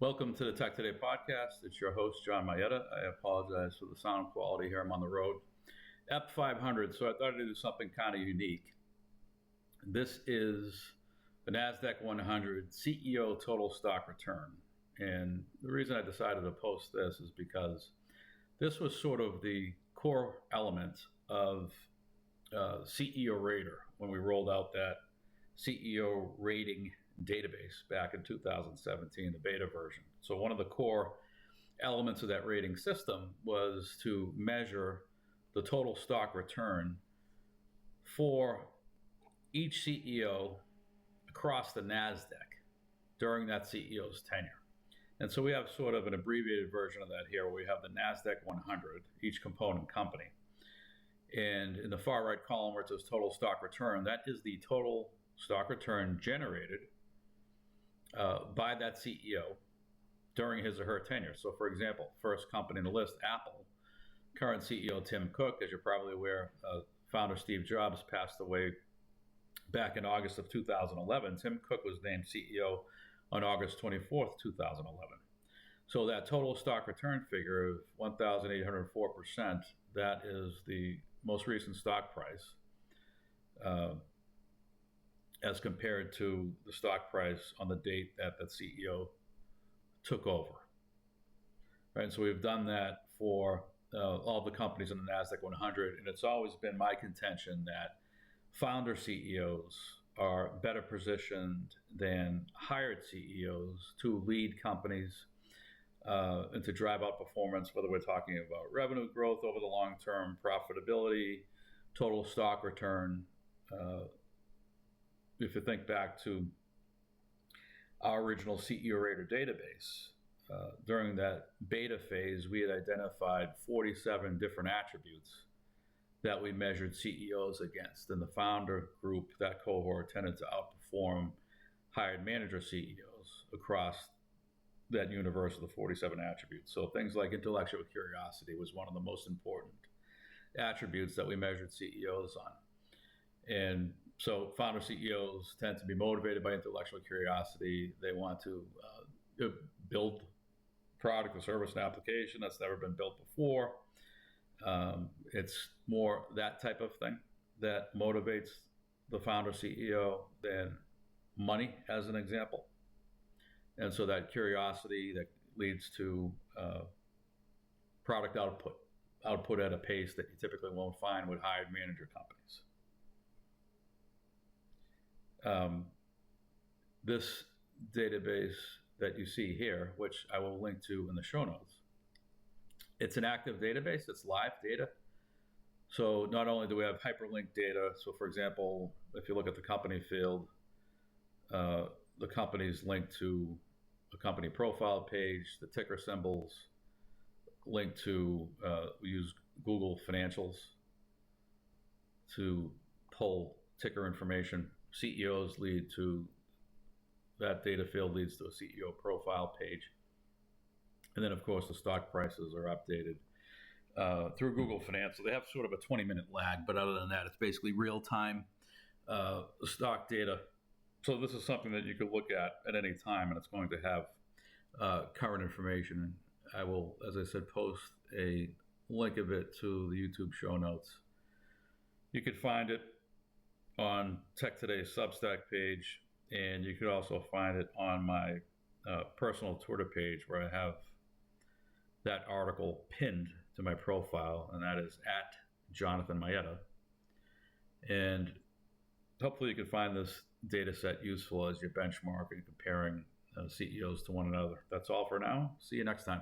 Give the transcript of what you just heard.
Welcome to the Tech Today podcast. It's your host, John Mayetta. I apologize for the sound quality here. I'm on the road. EP 500, so I thought I'd do something kind of unique. This is the NASDAQ 100 CEO total stock return. And the reason I decided to post this is because this was sort of the core element of CEO Rater when we rolled out that CEO rating database back in 2017, the beta version. So one of the core elements of that rating system was to measure the total stock return for each CEO across the NASDAQ during that CEO's tenure. And so we have sort of an abbreviated version of that here, where we have the NASDAQ 100, each component company. And in the far right column where it says total stock return, that is the total stock return generated by that CEO during his or her tenure. So for example, first company on the list, Apple. Current CEO Tim Cook, as you're probably aware, founder Steve Jobs passed away back in August of 2011. Tim Cook was named CEO on August 24th, 2011. So that total stock return figure of 1,804%, that is the most recent stock price as compared to the stock price on the date that that CEO took over. Right, and so we've done that for all the companies in the NASDAQ 100, and it's always been my contention that founder CEOs are better positioned than hired CEOs to lead companies and to drive out performance, whether we're talking about revenue growth over the long term, profitability, total stock return. If you think back to our original CEO Rater database, during that beta phase, we had identified 47 different attributes that we measured CEOs against. And the founder group, that cohort, tended to outperform hired manager CEOs across that universe of the 47 attributes. So things like intellectual curiosity was one of the most important attributes that we measured CEOs on. And so founder CEOs tend to be motivated by intellectual curiosity. They want to build product or service and application that's never been built before. It's more that type of thing that motivates the founder CEO than money, as an example. And so that curiosity that leads to product output at a pace that you typically won't find with hired manager companies. This database that you see here, which I will link to in the show notes, it's an active database, it's live data. So not only do we have hyperlinked data, so for example, if you look at the company field, the company's linked to a company profile page, the ticker symbols, linked to, we use Google Financials to pull ticker information. CEOs lead to, that data field leads to a CEO profile page. And then, of course, the stock prices are updated through Google Finance. So they have sort of a 20-minute lag, but other than that, it's basically real-time stock data. So this is something that you could look at any time, and it's going to have current information. And I will, as I said, post a link of it to the YouTube show notes. You could find it on Tech Today's Substack page, and you could also find it on my personal Twitter page, where I have that article pinned to my profile, and that is at Jonathan Mayetta. And hopefully you can find this data set useful as you're benchmarking and comparing CEOs to one another. That's all for now. See you next time.